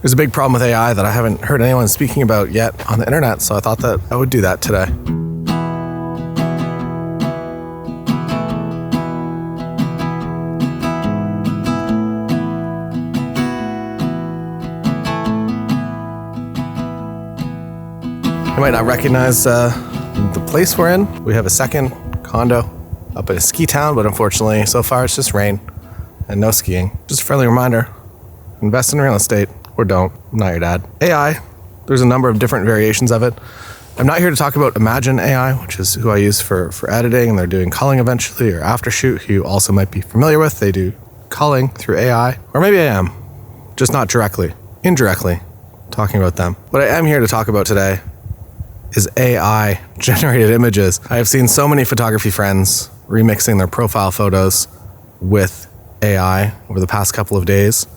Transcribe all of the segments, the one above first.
There's a big problem with AI that I haven't heard anyone speaking about yet on the internet, so I thought that I would do that today. You might not recognize the place we're in. We have a second condo up at a ski town, but unfortunately, so far it's just rain and no skiing. Just a friendly reminder, invest in real estate or don't. I'm not your dad. AI, there's a number of different variations of it. I'm not here to talk about Imagine AI, which is who I use for editing, and they're doing culling eventually, or Aftershoot, who you also might be familiar with. They do culling through AI, or maybe I am, just not directly, indirectly talking about them. What I am here to talk about today is AI generated images. I have seen so many photography friends remixing their profile photos with AI over the past couple of days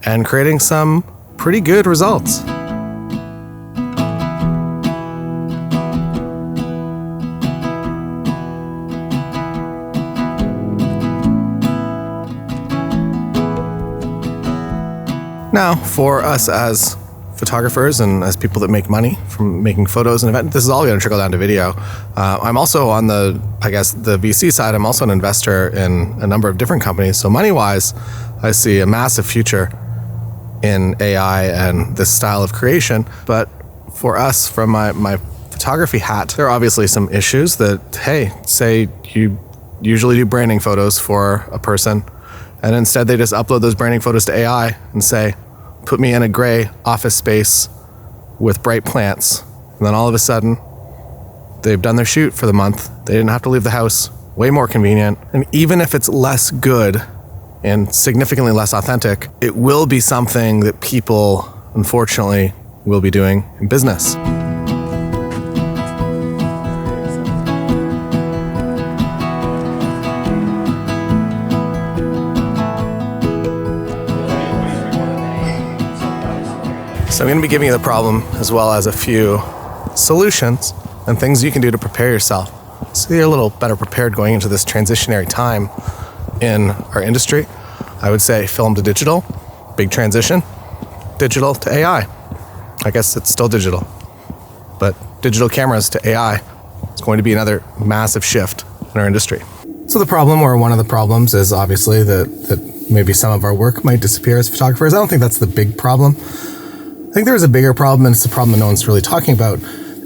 and creating some pretty good results. Now, for us as photographers and as people that make money from making photos and events, this is all going to trickle down to video. I'm also on the VC side, I'm also an investor in a number of different companies. So money-wise, I see a massive future in AI and this style of creation. But for us, from my photography hat, there are obviously some issues that, hey, say you usually do branding photos for a person, and instead they just upload those branding photos to AI and say, put me in a gray office space with bright plants. And then all of a sudden, they've done their shoot for the month. They didn't have to leave the house. Way more convenient. And even if it's less good and significantly less authentic, it will be something that people, unfortunately, will be doing in business. So I'm going to be giving you the problem as well as a few solutions and things you can do to prepare yourself so you're a little better prepared going into this transitionary time in our industry. I would say film to digital, big transition, digital to AI. I guess it's still digital, but digital cameras to AI is going to be another massive shift in our industry. So the problem, or one of the problems, is obviously that maybe some of our work might disappear as photographers. I don't think that's the big problem. I think there's a bigger problem, and it's the problem that no one's really talking about,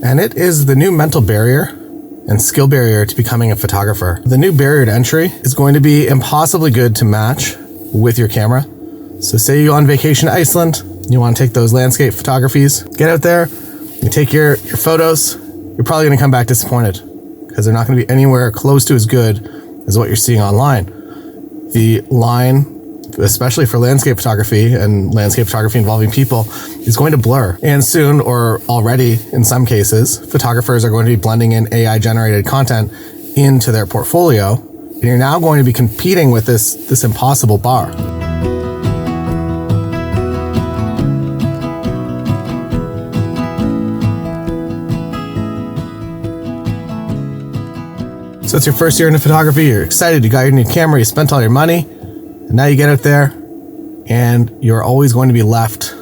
and it is the new mental barrier and skill barrier to becoming a photographer. The new barrier to entry is going to be impossibly good to match with your camera. So say you go on vacation to Iceland, you want to take those landscape photographies, get out there, you take your photos, you're probably going to come back disappointed because they're not going to be anywhere close to as good as what you're seeing online. The line, especially for landscape photography and landscape photography involving people, is going to blur. And soon, or already in some cases, photographers are going to be blending in AI generated content into their portfolio. And you're now going to be competing with this impossible bar. So it's your first year into photography, you're excited, you got your new camera, you spent all your money, and now you get out there and you're always going to be left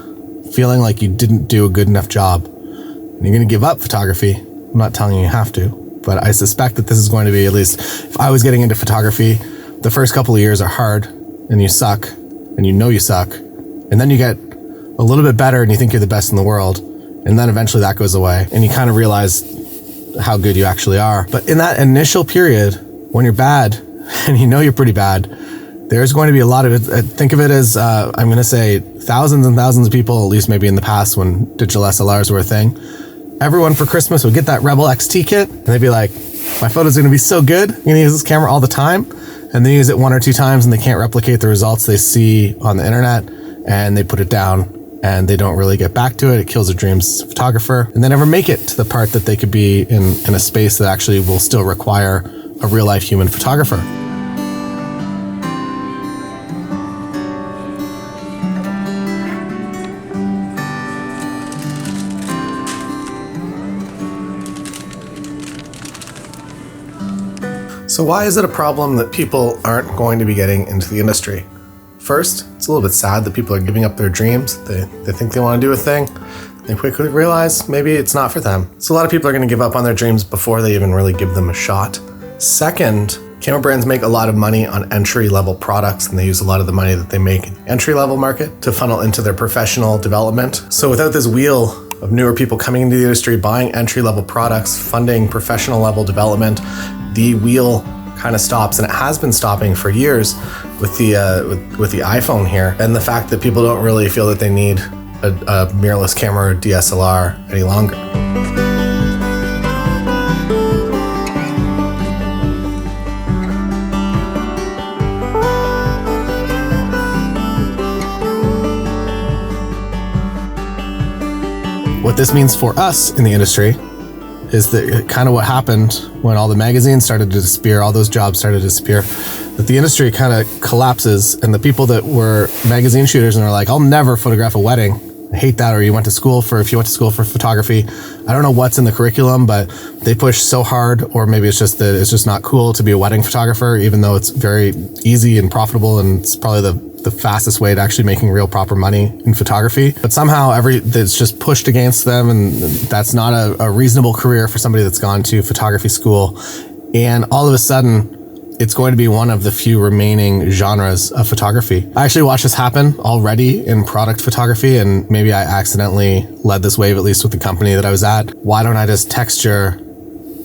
feeling like you didn't do a good enough job. And you're going to give up photography. I'm not telling you have to, but I suspect that this is going to be, at least if I was getting into photography, the first couple of years are hard and you suck and you know you suck. And then you get a little bit better and you think you're the best in the world. And then eventually that goes away and you kind of realize how good you actually are. But in that initial period, when you're bad and you know you're pretty bad, there's going to be a lot of it. Think of it as, I'm going to say thousands and thousands of people, at least maybe in the past when digital SLRs were a thing. Everyone for Christmas would get that Rebel XT kit and they'd be like, my photo's going to be so good. I'm going to use this camera all the time. And they use it one or two times and they can't replicate the results they see on the internet and they put it down and they don't really get back to it. It kills their dreams as a photographer and they never make it to the part that they could be in a space that actually will still require a real life human photographer. So why is it a problem that people aren't going to be getting into the industry? First, It's a little bit sad that people are giving up their dreams. They think they want to do a thing. They quickly realize maybe it's not for them. So a lot of people are going to give up on their dreams before they even really give them a shot. Second, camera brands make a lot of money on entry-level products, and they use a lot of the money that they make in the entry-level market to funnel into their professional development. So without this wheel of newer people coming into the industry, buying entry-level products, funding professional-level development, the wheel kind of stops, and it has been stopping for years with the iPhone here, and the fact that people don't really feel that they need a mirrorless camera or DSLR any longer. What this means for us in the industry is that kind of what happened when all the magazines started to disappear, all those jobs started to disappear, that the industry kind of collapses, and the people that were magazine shooters and are like, I'll never photograph a wedding. I hate that. Or if you went to school for photography, I don't know what's in the curriculum, but they push so hard, or maybe it's just that it's just not cool to be a wedding photographer, even though it's very easy and profitable, and it's probably the fastest way to actually making real proper money in photography. But somehow that's just pushed against them, and that's not a reasonable career for somebody that's gone to photography school. And all of a sudden, it's going to be one of the few remaining genres of photography. I actually watched this happen already in product photography, and maybe I accidentally led this wave, at least with the company that I was at. Why don't I just texture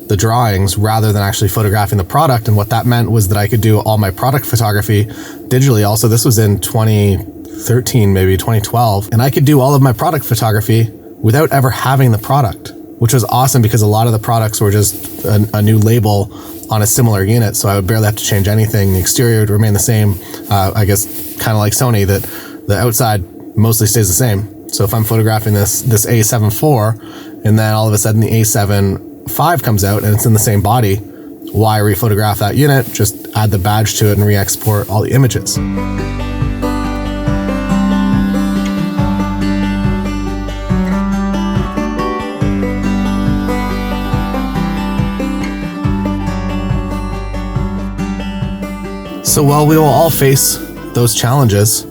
the drawings rather than actually photographing the product? And what that meant was that I could do all my product photography digitally. Also, this was in 2013, maybe 2012. And I could do all of my product photography without ever having the product, which was awesome because a lot of the products were just a new label on a similar unit. So I would barely have to change anything. The exterior would remain the same. I guess kind of like Sony, that the outside mostly stays the same. So if I'm photographing this A7 IV, and then all of a sudden the A7 V comes out and it's in the same body, why rephotograph that unit? Just add the badge to it and re-export all the images. So while we will all face those challenges,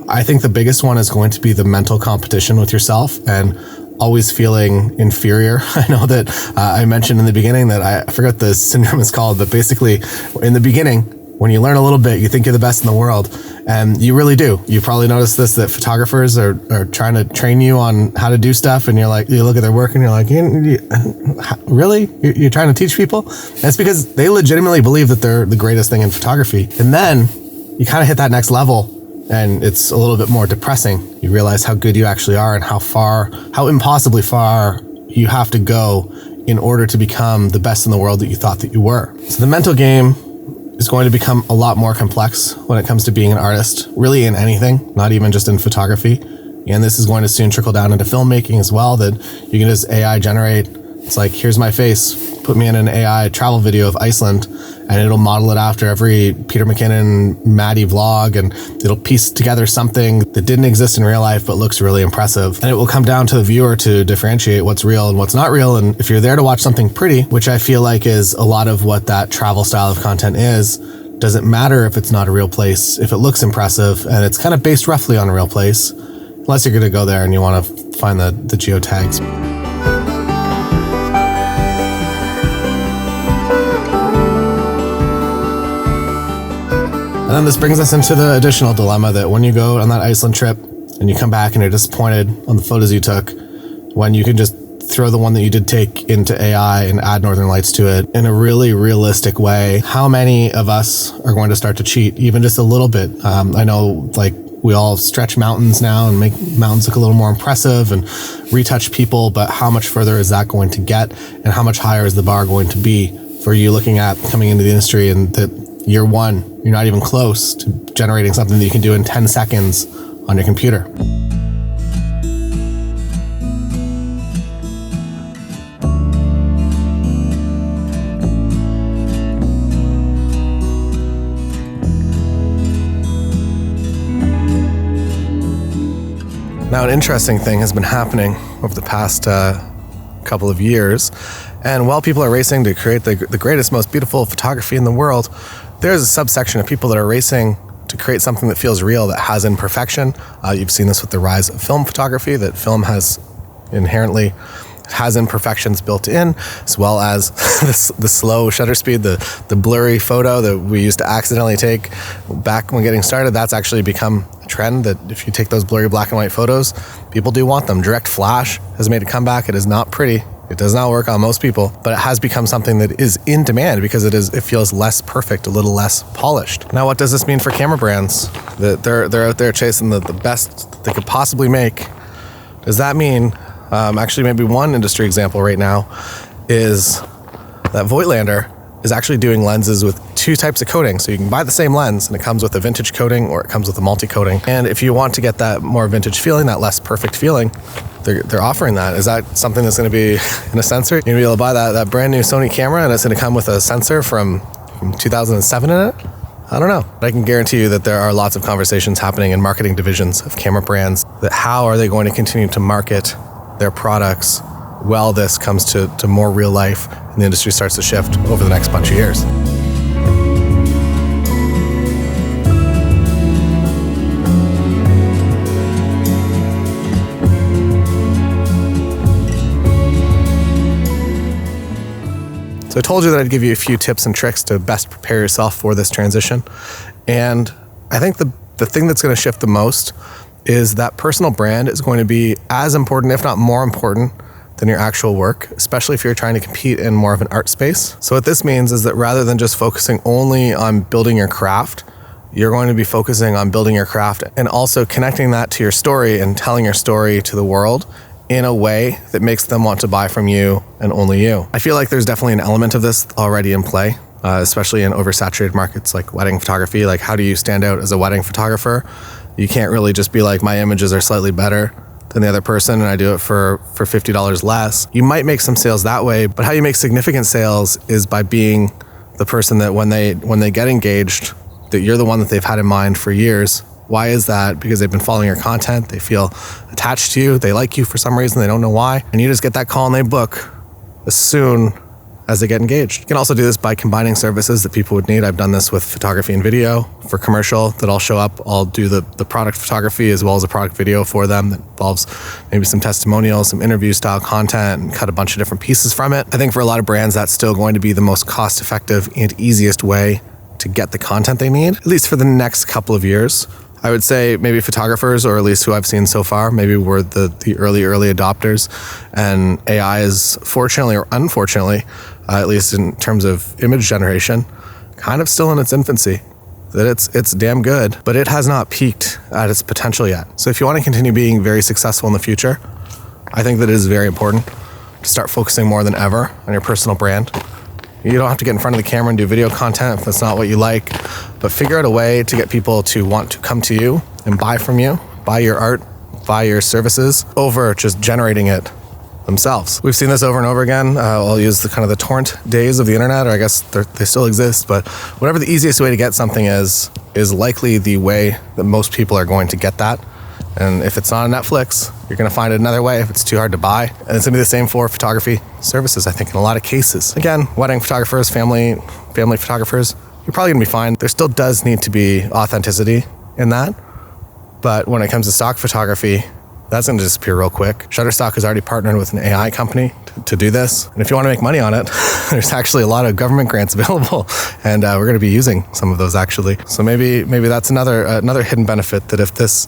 I think the biggest one is going to be the mental competition with yourself and always feeling inferior. I know that I mentioned in the beginning that I forgot the syndrome is called, but basically in the beginning, when you learn a little bit, you think you're the best in the world, and you really do. You probably noticed this, that photographers are trying to train you on how to do stuff, and you're like, you look at their work and you're like, really? You're trying to teach people? And it's because they legitimately believe that they're the greatest thing in photography. And then you kind of hit that next level, and it's a little bit more depressing. You realize how good you actually are and how impossibly far you have to go in order to become the best in the world that you thought that you were. So the mental game is going to become a lot more complex when it comes to being an artist, really in anything, not even just in photography. And this is going to soon trickle down into filmmaking as well, that you can just AI generate. It's like, here's my face, put me in an AI travel video of Iceland, and it'll model it after every Peter McKinnon, Maddie vlog, and it'll piece together something that didn't exist in real life but looks really impressive. And it will come down to the viewer to differentiate what's real and what's not real. And if you're there to watch something pretty, which I feel like is a lot of what that travel style of content is, doesn't matter if it's not a real place, if it looks impressive and it's kind of based roughly on a real place, unless you're going to go there and you want to find the geotags. And then this brings us into the additional dilemma that when you go on that Iceland trip and you come back and you're disappointed on the photos you took, when you can just throw the one that you did take into AI and add Northern Lights to it in a really realistic way, how many of us are going to start to cheat even just a little bit? I know, like, we all stretch mountains now and make mountains look a little more impressive and retouch people, but how much further is that going to get, and how much higher is the bar going to be for you looking at coming into the industry, and that year one, you're not even close to generating something that you can do in 10 seconds on your computer. Now, an interesting thing has been happening over the past couple of years, and while people are racing to create the greatest, most beautiful photography in the world, there's a subsection of people that are racing to create something that feels real, that has imperfection. You've seen this with the rise of film photography, that film has inherently has imperfections built in, as well as the slow shutter speed, the blurry photo that we used to accidentally take back when getting started. That's actually become a trend, that if you take those blurry black and white photos, people do want them. Direct flash has made a comeback. It is not pretty. It does not work on most people, but it has become something that is in demand because it feels less perfect, a little less polished. Now, what does this mean for camera brands? That they're out there chasing the best they could possibly make. Does that mean, actually maybe one industry example right now is that Voigtlander is actually doing lenses with two types of coating. So you can buy the same lens and it comes with a vintage coating or it comes with a multi-coating. And if you want to get that more vintage feeling, that less perfect feeling, they're offering that. Is that something that's going to be in a sensor? You're going to be able to buy that brand new Sony camera and it's going to come with a sensor from 2007 in it? I don't know. But I can guarantee you that there are lots of conversations happening in marketing divisions of camera brands that how are they going to continue to market their products while this comes to more real life and the industry starts to shift over the next bunch of years. So I told you that I'd give you a few tips and tricks to best prepare yourself for this transition. And I think the thing that's going to shift the most is that personal brand is going to be as important, if not more important, than your actual work, especially if you're trying to compete in more of an art space. So what this means is that rather than just focusing only on building your craft, you're going to be focusing on building your craft and also connecting that to your story and telling your story to the world in a way that makes them want to buy from you and only you. I feel like there's definitely an element of this already in play, especially in oversaturated markets like wedding photography. Like, how do you stand out as a wedding photographer? You can't really just be like, my images are slightly better than the other person and I do it for $50 less. You might make some sales that way, but how you make significant sales is by being the person that when they get engaged, that you're the one that they've had in mind for years. Why is that? Because they've been following your content, they feel attached to you, they like you for some reason, they don't know why, and you just get that call and they book as soon as they get engaged. You can also do this by combining services that people would need. I've done this with photography and video for commercial that I'll show up. I'll do the product photography as well as a product video for them that involves maybe some testimonials, some interview style content, and cut a bunch of different pieces from it. I think for a lot of brands, that's still going to be the most cost effective and easiest way to get the content they need, at least for the next couple of years. I would say maybe photographers, or at least who I've seen so far, maybe we're the early adopters, and AI is, fortunately or unfortunately, at least in terms of image generation, kind of still in its infancy. That it's damn good, but it has not peaked at its potential yet. So if you want to continue being very successful in the future, I think that it is very important to start focusing more than ever on your personal brand. You don't have to get in front of the camera and do video content if that's not what you like, but figure out a way to get people to want to come to you and buy from you, buy your art, buy your services, over just generating it themselves. We've seen this over and over again. I'll use the torrent days of the internet, or I guess they still exist, but whatever the easiest way to get something is likely the way that most people are going to get that. And if it's not on Netflix, you're going to find it another way if it's too hard to buy. And it's going to be the same for photography services, I think, in a lot of cases. Again, wedding photographers, family photographers, you're probably going to be fine. There still does need to be authenticity in that. But when it comes to stock photography, that's going to disappear real quick. Shutterstock has already partnered with an AI company to do this. And if you want to make money on it, there's actually a lot of government grants available. And we're going to be using some of those actually. So maybe that's another hidden benefit, that if this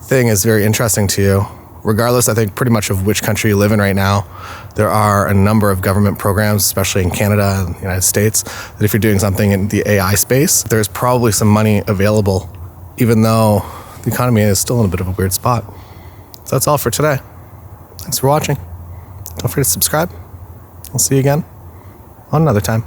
thing is very interesting to you, regardless, I think, pretty much of which country you live in right now, there are a number of government programs, especially in Canada and the United States, that if you're doing something in the AI space, there's probably some money available, even though the economy is still in a bit of a weird spot. So that's all for today. Thanks for watching. Don't forget to subscribe. I'll see you again on another time.